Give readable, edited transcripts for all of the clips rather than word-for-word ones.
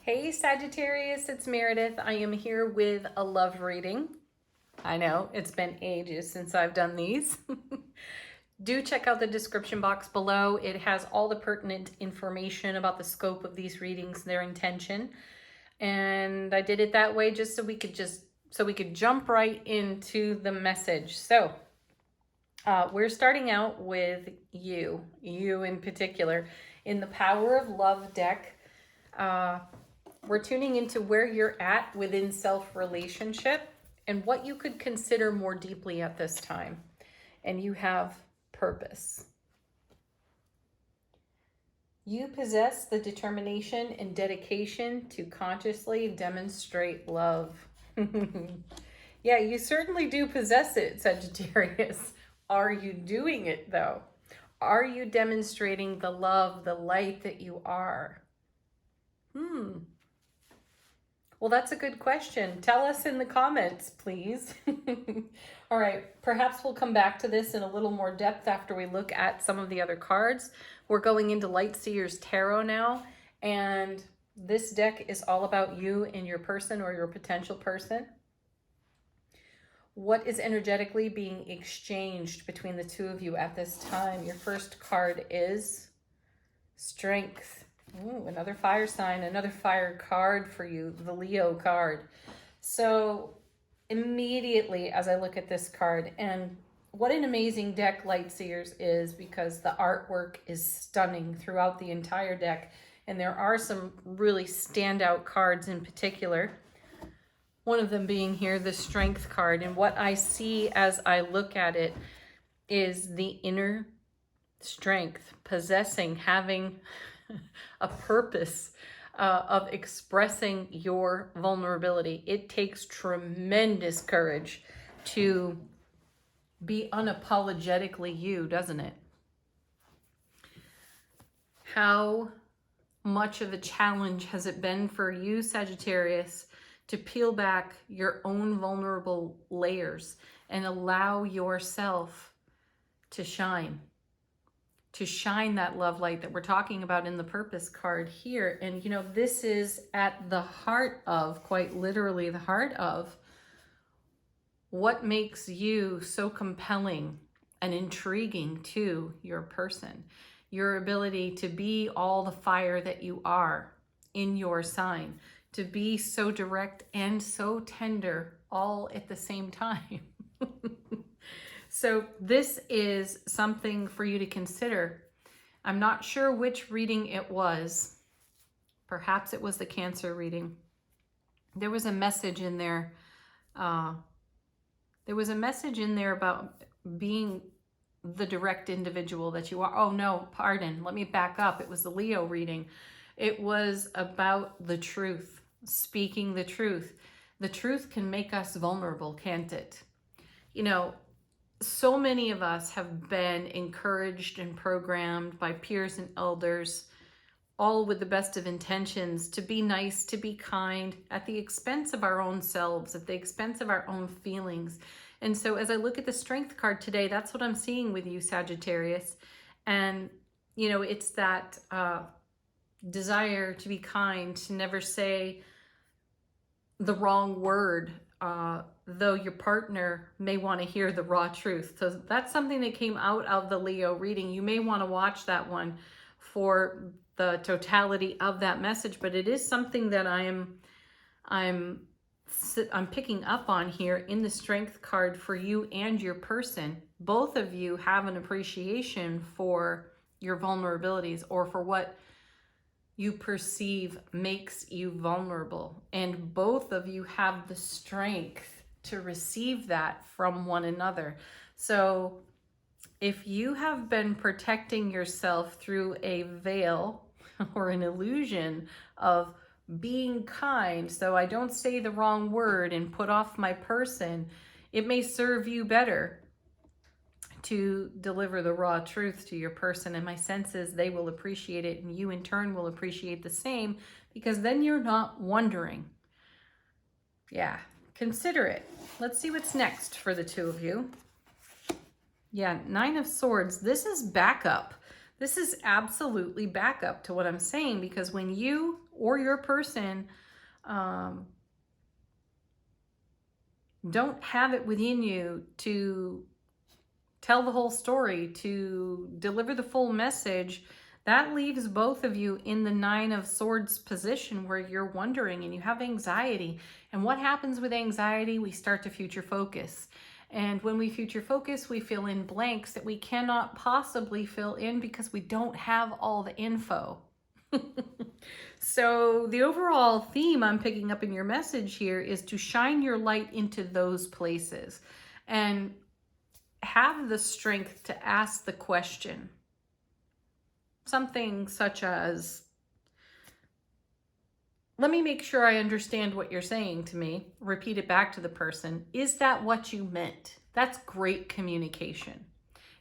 Hey Sagittarius, it's Meredith. I am here with a love reading. I know, it's been ages since I've done these. Do check out the description box below. It has all the pertinent information about the scope of these readings, their intention. And I did it that way just so we could jump right into the message. So, we're starting out with you in particular, in the Power of Love deck. We're tuning into where you're at within self-relationship and what you could consider more deeply at this time. And you have purpose. You possess the determination and dedication to consciously demonstrate love. Yeah, you certainly do possess it, Sagittarius. Are you doing it though? Are you demonstrating the love, the light that you are? Well, that's a good question. Tell us in the comments, please. All right, perhaps we'll come back to this in a little more depth after we look at some of the other cards. We're going into Lightseer's Tarot now, and this deck is all about you and your person or your potential person. What is energetically being exchanged between the two of you at this time? Your first card is Strength. Ooh, another fire sign, another fire card for you, the Leo card. So immediately as I look at this card, and what an amazing deck Lightseers is, because the artwork is stunning throughout the entire deck. And there are some really standout cards in particular. One of them being here, the Strength card. And what I see as I look at it is the inner strength, possessing, having a purpose of expressing your vulnerability. It takes tremendous courage to be unapologetically you, doesn't it? How much of a challenge has it been for you, Sagittarius, to peel back your own vulnerable layers and allow yourself to shine that love light that we're talking about in the purpose card here. And you know, this is at the heart of, quite literally the heart of, what makes you so compelling and intriguing to your person. Your ability to be all the fire that you are in your sign, to be so direct and so tender all at the same time. So this is something for you to consider. I'm not sure which reading it was. Perhaps it was the Cancer reading. There was a message in there. There was a message in there about being the direct individual that you are. Oh no, pardon. Let me back up. It was the Leo reading. It was about the truth, speaking the truth. The truth can make us vulnerable, can't it? You know, so many of us have been encouraged and programmed by peers and elders, all with the best of intentions, to be nice, to be kind, at the expense of our own selves, at the expense of our own feelings. And so as I look at the Strength card today, that's what I'm seeing with you, Sagittarius. And, you know, it's that desire to be kind, to never say the wrong word, though your partner may want to hear the raw truth. So that's something that came out of the Leo reading. You may want to watch that one for the totality of that message, but it is something that I'm picking up on here in the Strength card for you and your person. Both of you have an appreciation for your vulnerabilities, or for what you perceive makes you vulnerable. And both of you have the strength to receive that from one another. So if you have been protecting yourself through a veil or an illusion of being kind, so I don't say the wrong word and put off my person, it may serve you better to deliver the raw truth to your person. And my sense is they will appreciate it, and you in turn will appreciate the same, because then you're not wondering. Yeah, consider it. Let's see what's next for the two of you. Yeah, Nine of Swords. This is backup. This is absolutely backup to what I'm saying, because when you or your person don't have it within you to tell the whole story, to deliver the full message, that leaves both of you in the Nine of Swords position where you're wondering and you have anxiety. And what happens with anxiety? We start to future focus. And when we future focus, we fill in blanks that we cannot possibly fill in because we don't have all the info. So the overall theme I'm picking up in your message here is to shine your light into those places and have the strength to ask the question. Something such as, let me make sure I understand what you're saying to me. Repeat it back to the person. Is that what you meant? That's great communication.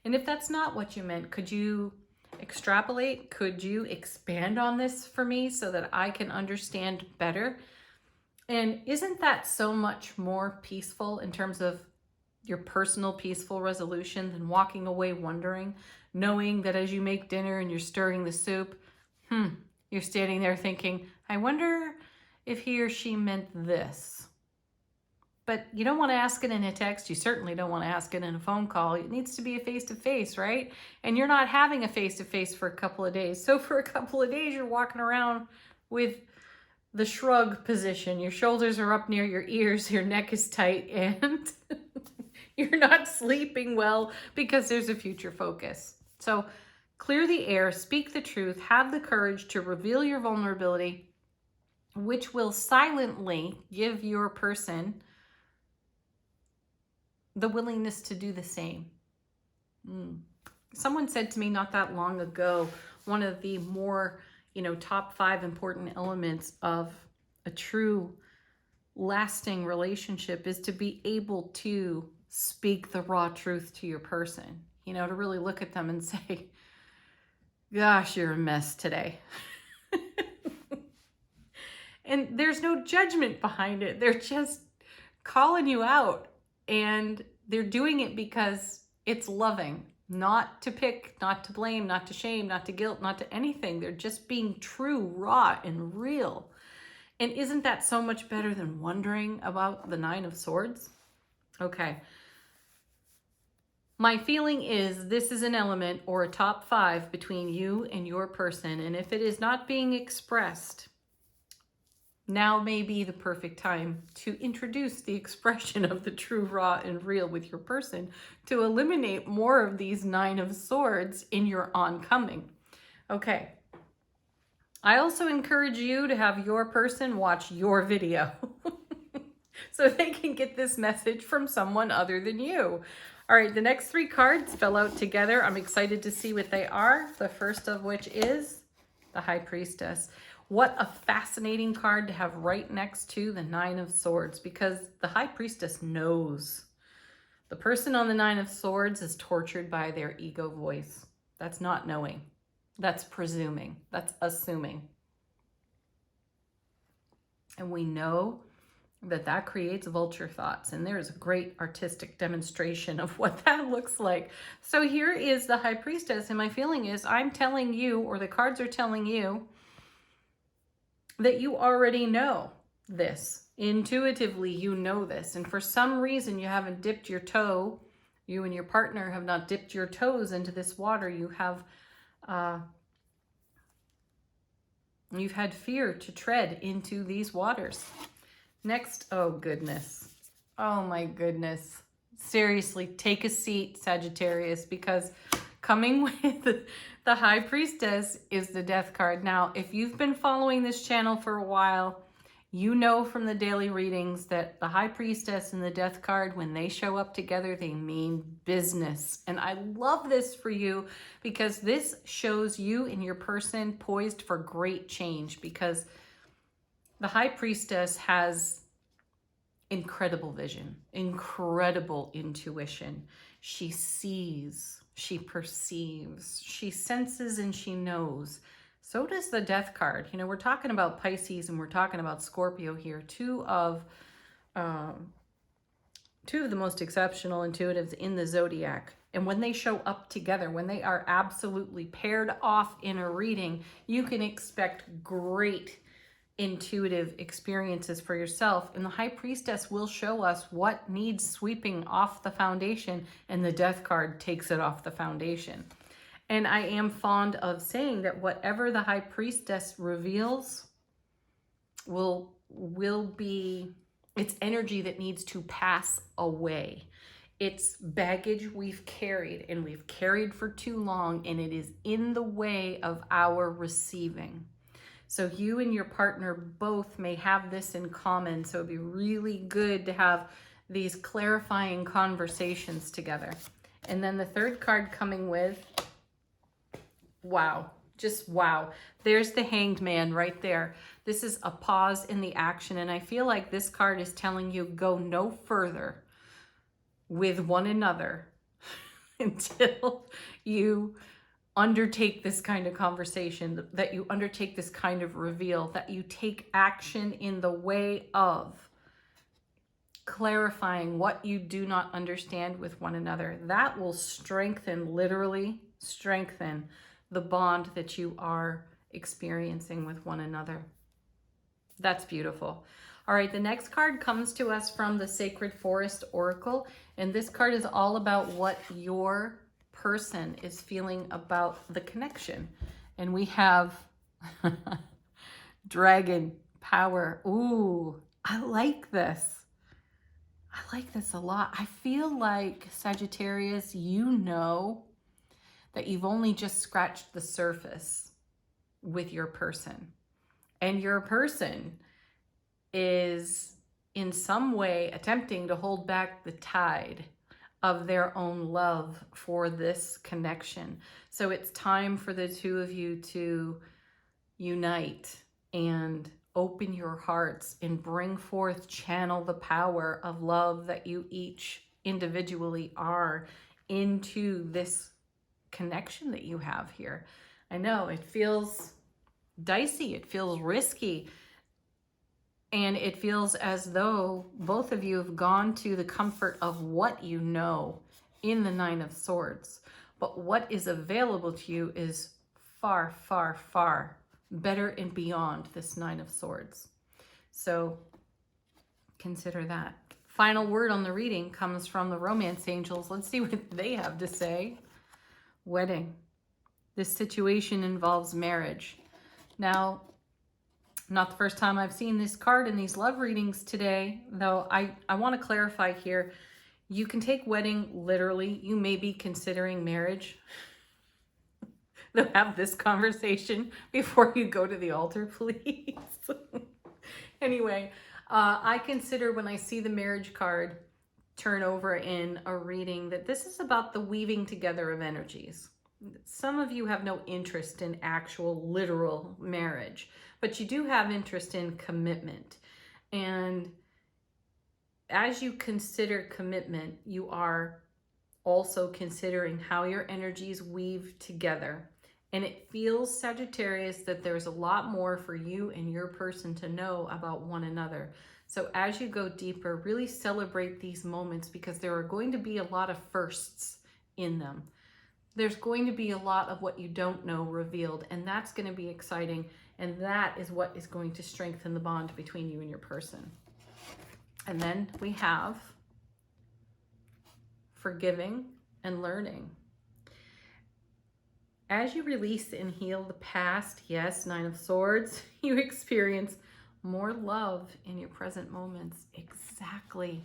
And if that's not what you meant, could you extrapolate? Could you expand on this for me so that I can understand better? And isn't that so much more peaceful in terms of your personal peaceful resolution than walking away wondering, knowing that as you make dinner and you're stirring the soup, you're standing there thinking, I wonder if he or she meant this. But you don't want to ask it in a text. You certainly don't want to ask it in a phone call. It needs to be a face-to-face, right? And you're not having a face-to-face for a couple of days. So for a couple of days, you're walking around with the shrug position. Your shoulders are up near your ears. Your neck is tight and you're not sleeping well because there's a future focus. So clear the air, speak the truth, have the courage to reveal your vulnerability, which will silently give your person the willingness to do the same. Someone said to me not that long ago, one of the more, top 5 important elements of a true lasting relationship is to be able to speak the raw truth to your person, to really look at them and say, gosh, you're a mess today. And there's no judgment behind it. They're just calling you out. And they're doing it because it's loving, not to pick, not to blame, not to shame, not to guilt, not to anything. They're just being true, raw, and real. And isn't that so much better than wondering about the Nine of Swords? Okay. My feeling is this is an element or a top 5 between you and your person. And if it is not being expressed, now may be the perfect time to introduce the expression of the true, raw, and real with your person to eliminate more of these Nine of Swords in your oncoming. Okay. I also encourage you to have your person watch your video so they can get this message from someone other than you. All right, the next 3 cards fell out together. I'm excited to see what they are. The first of which is the High Priestess. What a fascinating card to have right next to the Nine of Swords, because the High Priestess knows. The person on the Nine of Swords is tortured by their ego voice. That's not knowing. That's presuming. That's assuming. And we know that creates vulture thoughts. And there is a great artistic demonstration of what that looks like. So here is the High Priestess. And my feeling is I'm telling you, or the cards are telling you, that you already know this. Intuitively, you know this. And for some reason, you haven't dipped your toe. You and your partner have not dipped your toes into this water. You have, you've had fear to tread into these waters. Next, oh goodness. Oh my goodness. Seriously, take a seat, Sagittarius, because coming with the High Priestess is the Death card. Now, if you've been following this channel for a while, you know from the daily readings that the High Priestess and the Death card, when they show up together, they mean business. And I love this for you because this shows you and your person poised for great change, because the High Priestess has incredible vision, incredible intuition. She sees, she perceives, she senses, and she knows. So does the Death card. We're talking about Pisces and we're talking about Scorpio here. Two of the most exceptional intuitives in the zodiac. And when they show up together, when they are absolutely paired off in a reading, you can expect great intuitive experiences for yourself. And the High Priestess will show us what needs sweeping off the foundation, and the Death card takes it off the foundation. And I am fond of saying that whatever the High Priestess reveals will be, it's energy that needs to pass away. It's baggage we've carried, and we've carried for too long, and it is in the way of our receiving. So you and your partner both may have this in common. So it'd be really good to have these clarifying conversations together. And then the third card coming with, wow, just wow. There's the Hanged Man right there. This is a pause in the action. And I feel like this card is telling you go no further with one another until you undertake this kind of conversation, that you undertake this kind of reveal, that you take action in the way of clarifying what you do not understand with one another. That will strengthen, literally strengthen the bond that you are experiencing with one another. That's beautiful. All right, the next card comes to us from the Sacred Forest Oracle, and this card is all about what your person is feeling about the connection. And we have Dragon Power. Ooh, I like this. I like this a lot. I feel like, Sagittarius, you know that you've only just scratched the surface with your person. And your person is in some way attempting to hold back the tide of their own love for this connection. So it's time for the two of you to unite and open your hearts and bring forth, channel the power of love that you each individually are into this connection that you have here. I know it feels dicey, it feels risky, and it feels as though both of you have gone to the comfort of what you know in the Nine of Swords. But what is available to you is far, far, far better and beyond this Nine of Swords. So consider that. Final word on the reading comes from the Romance Angels. Let's see what they have to say. Wedding. This situation involves marriage. Now, not the first time I've seen this card in these love readings today, though I want to clarify here. You can take wedding literally. You may be considering marriage. They'll have this conversation before you go to the altar, please. Anyway, I consider when I see the marriage card turn over in a reading that this is about the weaving together of energies. Some of you have no interest in actual literal marriage, but you do have interest in commitment. And as you consider commitment, you are also considering how your energies weave together. And it feels, Sagittarius, that there's a lot more for you and your person to know about one another. So as you go deeper, really celebrate these moments, because there are going to be a lot of firsts in them. There's going to be a lot of what you don't know revealed, and that's going to be exciting. And that is what is going to strengthen the bond between you and your person. And then we have forgiving and learning. As you release and heal the past, yes, Nine of Swords, you experience more love in your present moments. Exactly.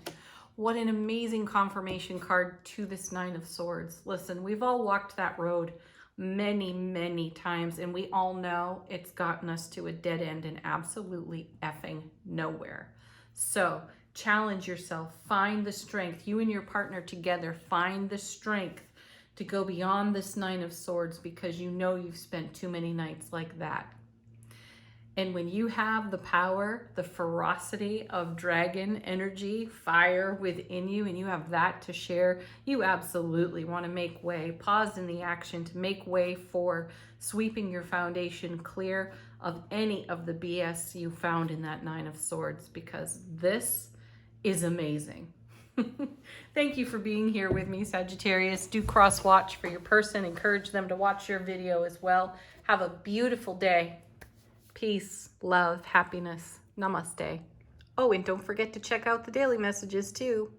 What an amazing confirmation card to this Nine of Swords. Listen, we've all walked that road many, many times, and we all know it's gotten us to a dead end and absolutely effing nowhere. So challenge yourself, find the strength. You and your partner together, find the strength to go beyond this Nine of Swords, because you know you've spent too many nights like that. And when you have the power, the ferocity of dragon energy, fire within you, and you have that to share, you absolutely want to make way, pause in the action to make way for sweeping your foundation clear of any of the BS you found in that Nine of Swords, because this is amazing. Thank you for being here with me, Sagittarius. Do cross watch for your person. Encourage them to watch your video as well. Have a beautiful day. Peace, love, happiness. Namaste. Oh, and don't forget to check out the daily messages too.